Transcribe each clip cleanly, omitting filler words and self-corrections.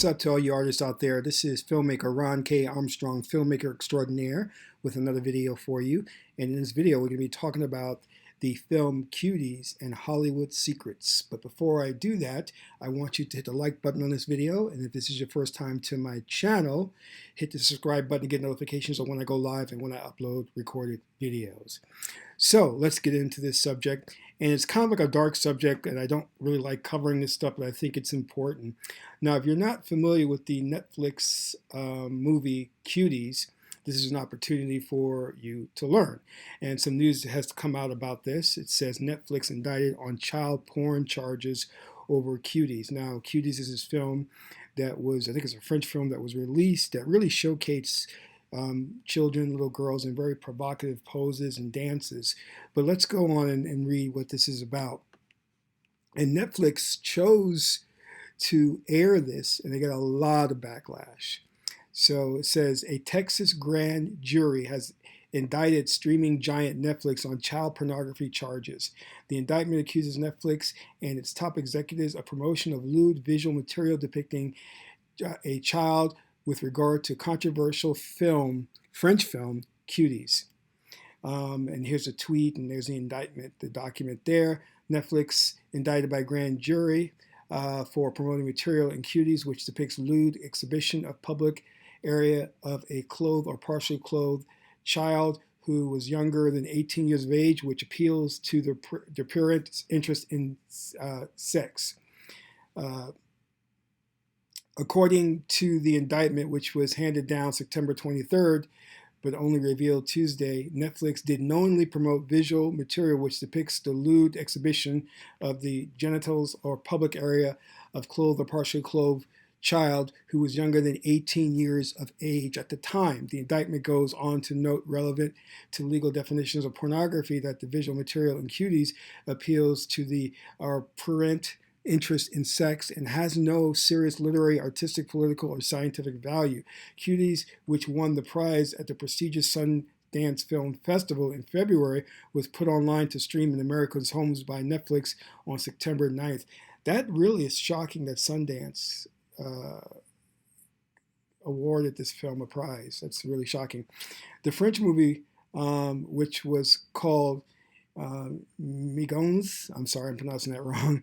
What's up to all you artists out there? This is filmmaker Ron K. Armstrong, filmmaker extraordinaire, with another video for you. And in this video, we're going to be talking about the film Cuties and Hollywood Secrets. But before I do that, I want you to hit the like button on this video. And if this is your first time to my channel, hit the subscribe button to get notifications on when I go live and when I upload recorded videos. So let's get into this subject. And it's kind of like a dark subject, and I don't really like covering this stuff, but I think it's important. Now, if you're not familiar with the Netflix movie Cuties, this is an opportunity for you to learn. And some news has come out about this. It says Netflix indicted on child porn charges over Cuties. Now, Cuties is this film that was, I think it's a French film that was released that really showcased children, little girls in very provocative poses and dances. But let's go on and read what this is about. And Netflix chose to air this, and they got a lot of backlash. So it says a Texas grand jury has indicted streaming giant Netflix on child pornography charges. The indictment accuses Netflix and its top executives of promotion of lewd visual material depicting a child with regard to controversial French film, Cuties. And here's a tweet, and there's the indictment, the document there. Netflix indicted by grand jury for promoting material in Cuties, which depicts lewd exhibition of public area of a clothed or partially clothed child who was younger than 18 years of age, which appeals to the parents' interest in sex. According to the indictment, which was handed down September 23rd, but only revealed Tuesday, Netflix did knowingly promote visual material which depicts the lewd exhibition of the genitals or public area of clothed or partially clothed child who was younger than 18 years of age at the time. The indictment goes on to note, relevant to legal definitions of pornography, that the visual material in Cuties appeals to our parent interest in sex and has no serious literary, artistic, political, or scientific value. Cuties, which won the prize at the prestigious Sundance Film Festival in February, was put online to stream in Americans' homes by Netflix on September 9th. That really is shocking that Sundance awarded this film a prize. That's really shocking. The French movie, which was called Migons, I'm sorry, I'm pronouncing that wrong,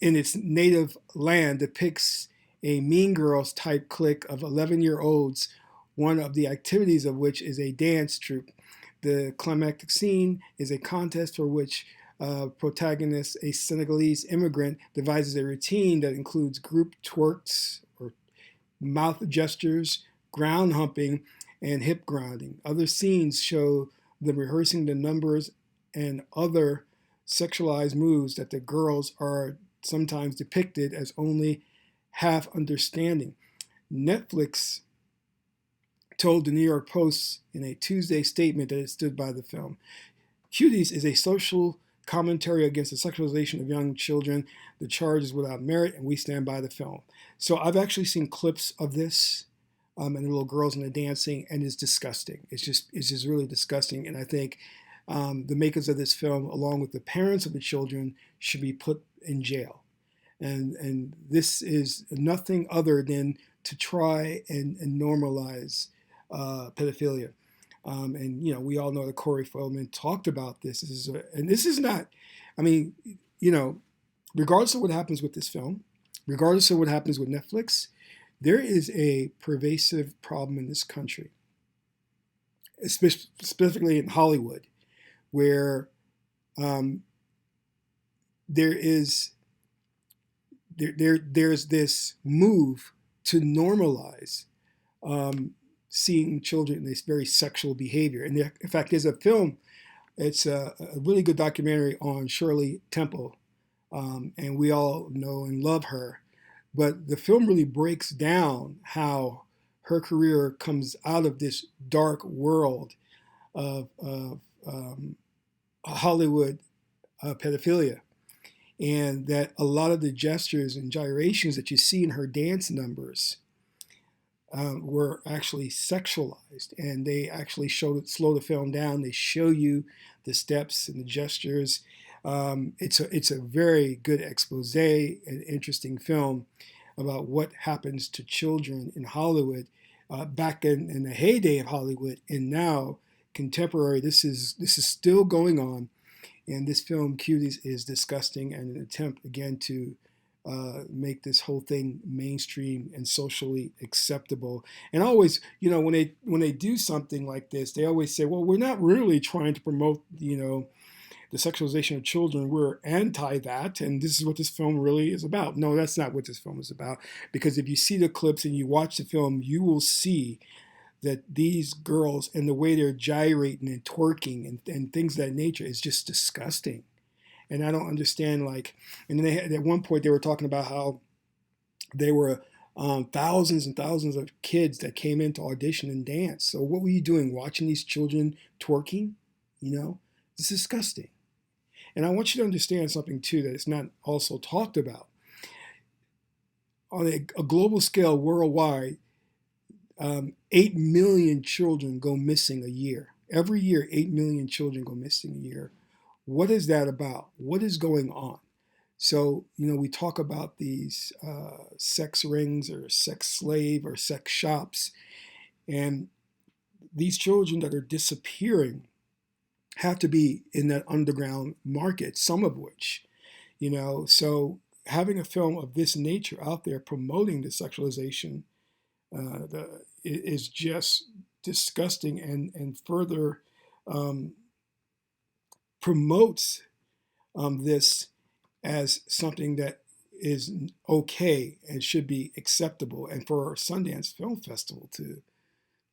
in its native land depicts a Mean Girls type clique of 11-year-olds, one of the activities of which is a dance troupe. The climactic scene is a contest for which protagonist, a Senegalese immigrant, devises a routine that includes group twerks or mouth gestures, ground humping, and hip grinding. Other scenes show them rehearsing the numbers and other sexualized moves that the girls are sometimes depicted as only half understanding. Netflix told the New York Post in a Tuesday statement that it stood by the film. Cuties is a social commentary against the sexualization of young children. The charge is without merit, and we stand by the film. So I've actually seen clips of this and the little girls and the dancing, and it's disgusting. It's just really disgusting. And I think the makers of this film, along with the parents of the children, should be put in jail. And this is nothing other than to try and normalize pedophilia. And, you know, we all know that Corey Feldman talked about this. And this is not, I mean, you know, regardless of what happens with this film, regardless of what happens with Netflix, there is a pervasive problem in this country, specifically in Hollywood, where there's this move to normalize seeing children in this very sexual behavior. And in fact, there's a film, it's a really good documentary on Shirley Temple, and we all know and love her. But the film really breaks down how her career comes out of this dark world of Hollywood pedophilia. And that a lot of the gestures and gyrations that you see in her dance numbers were actually sexualized, and they actually slow the film down. They show you the steps and the gestures. It's a very good expose, an interesting film. about what happens to children in Hollywood back in the heyday of Hollywood, and now contemporary. This is still going on, and this film Cuties is disgusting and an attempt again to make this whole thing mainstream and socially acceptable. And always, when they do something like this, they always say, "Well, we're not really trying to promote, the sexualization of children. We're anti that, and this is what this film really is about." No, that's not what this film is about. Because if you see the clips and you watch the film, you will see that these girls and the way they're gyrating and twerking and things of that nature is just disgusting. And I don't understand, like, and then at one point they were talking about how there were thousands and thousands of kids that came in to audition and dance. So what were you doing, watching these children twerking? It's disgusting. And I want you to understand something too that is not also talked about. On a global scale, worldwide, 8 million children go missing a year. Every year, 8 million children go missing a year. What is that about? What is going on? So, we talk about these sex rings or sex slave or sex shops, and these children that are disappearing have to be in that underground market, some of which, so having a film of this nature out there promoting the sexualization is just disgusting, and further um, promotes this as something that is okay and should be acceptable, and for our Sundance Film Festival to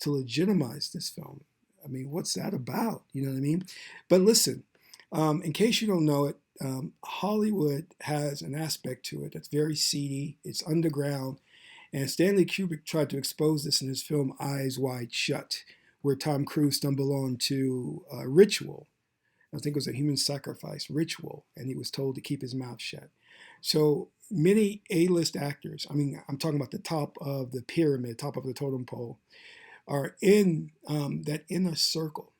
legitimize this film. I mean, what's that about? You know what I mean? But listen, in case you don't know it, Hollywood has an aspect to it that's very seedy. It's underground. And Stanley Kubrick tried to expose this in his film Eyes Wide Shut, where Tom Cruise stumbled onto a ritual. I think it was a human sacrifice ritual, and he was told to keep his mouth shut. So many A-list actors, I mean, I'm talking about the top of the pyramid, top of the totem pole, are in that inner circle.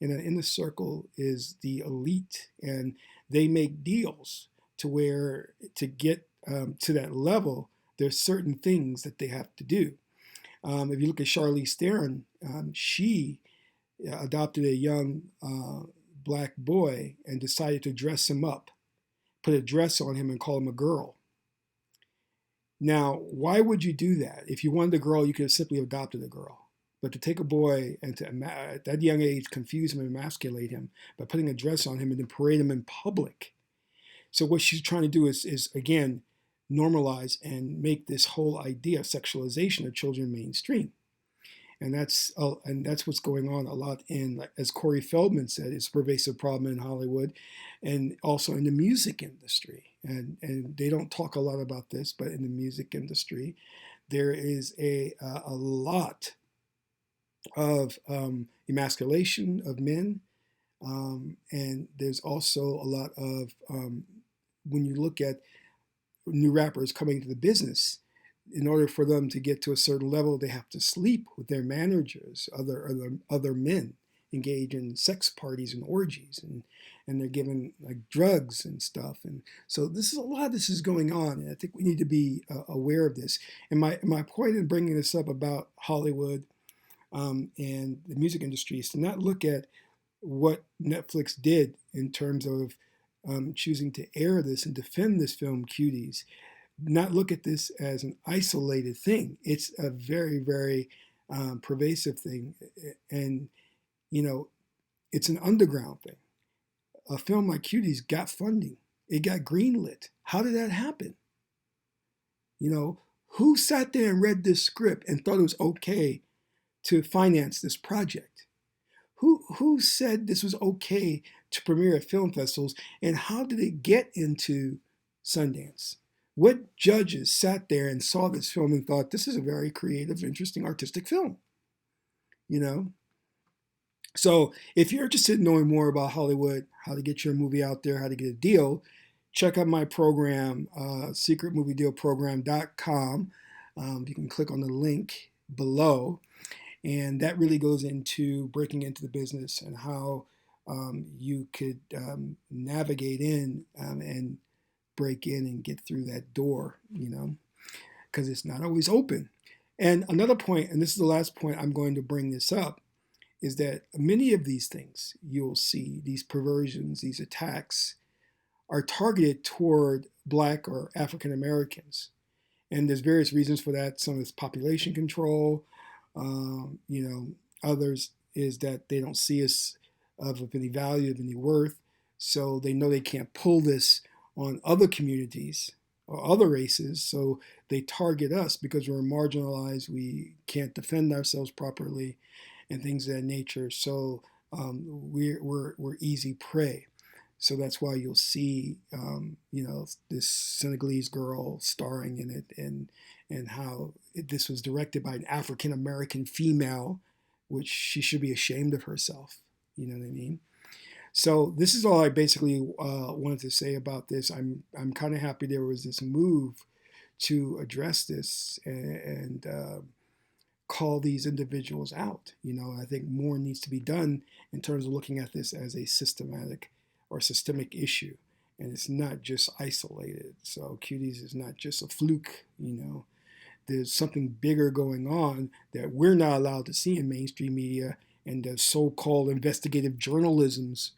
And that inner circle is the elite, and they make deals to where to get to that level, there's certain things that they have to do. If you look at Charlize Theron, she adopted a young black boy and decided to dress him up, put a dress on him and call him a girl. Now, why would you do that? If you wanted a girl, you could have simply adopted a girl. But to take a boy and to, at that young age, confuse him and emasculate him by putting a dress on him and then parade him in public. So what she's trying to do is again, normalize and make this whole idea of sexualization of children mainstream. And that's what's going on a lot in, as Corey Feldman said, it's a pervasive problem in Hollywood and also in the music industry. And they don't talk a lot about this, but in the music industry, there is a lot of emasculation of men. And there's also a lot of, when you look at new rappers coming to the business, in order for them to get to a certain level, they have to sleep with their managers, other men, engage in sex parties and orgies, and they're given like drugs and stuff. And so this is a lot of this is going on, and I think we need to be aware of this. And my point in bringing this up about Hollywood and the music industry is to not look at what Netflix did in terms of choosing to air this and defend this film Cuties, not look at this as an isolated thing. It's a very, very pervasive thing. And, it's an underground thing. A film like Cuties got funding. It got greenlit. How did that happen? Who sat there and read this script and thought it was okay to finance this project? Who said this was okay to premiere at film festivals, and how did it get into Sundance? What judges sat there and saw this film and thought this is a very creative, interesting, artistic film? So if you're interested in knowing more about Hollywood, how to get your movie out there, how to get a deal, check out my program, secretmoviedealprogram.com. You can click on the link below. And that really goes into breaking into the business and how you could navigate in and break in and get through that door, because it's not always open. And another point, and this is the last point I'm going to bring this up, is that many of these things you'll see, these perversions, these attacks, are targeted toward Black or African Americans. And there's various reasons for that. Some is population control. You know, others is that they don't see us of any value, of any worth. So they know they can't pull this on other communities or other races. So they target us because we're marginalized. We can't defend ourselves properly and things of that nature. So we're easy prey. So that's why you'll see, this Senegalese girl starring in it, and how this was directed by an African American female, which she should be ashamed of herself. You know what I mean? So this is all I basically wanted to say about this. I'm kind of happy there was this move to address this and call these individuals out. I think more needs to be done in terms of looking at this as a systematic or systemic issue, and it's not just isolated. So Cuties is not just a fluke. There's something bigger going on that we're not allowed to see in mainstream media, and the so-called investigative journalists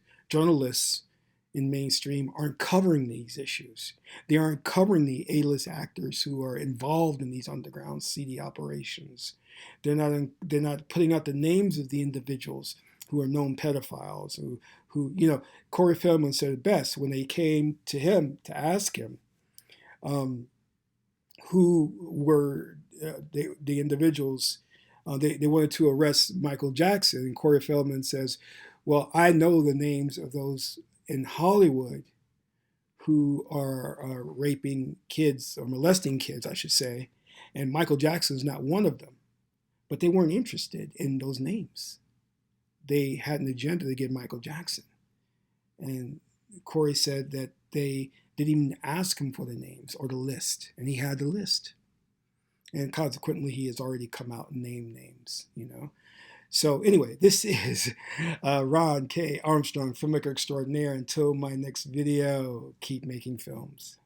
in mainstream aren't covering these issues. They aren't covering the A-list actors who are involved in these underground seedy operations. They're not putting out the names of the individuals who are known pedophiles, who Corey Feldman said it best when they came to him to ask him who were the individuals. They wanted to arrest Michael Jackson, and Corey Feldman says, well, I know the names of those in Hollywood who are raping kids, or molesting kids, I should say, and Michael Jackson's not one of them. But they weren't interested in those names. They had an agenda to get Michael Jackson. And Corey said that they didn't even ask him for the names or the list, and he had the list. And consequently, he has already come out and named names. So anyway, this is Ron K. Armstrong, filmmaker extraordinaire. Until my next video, keep making films.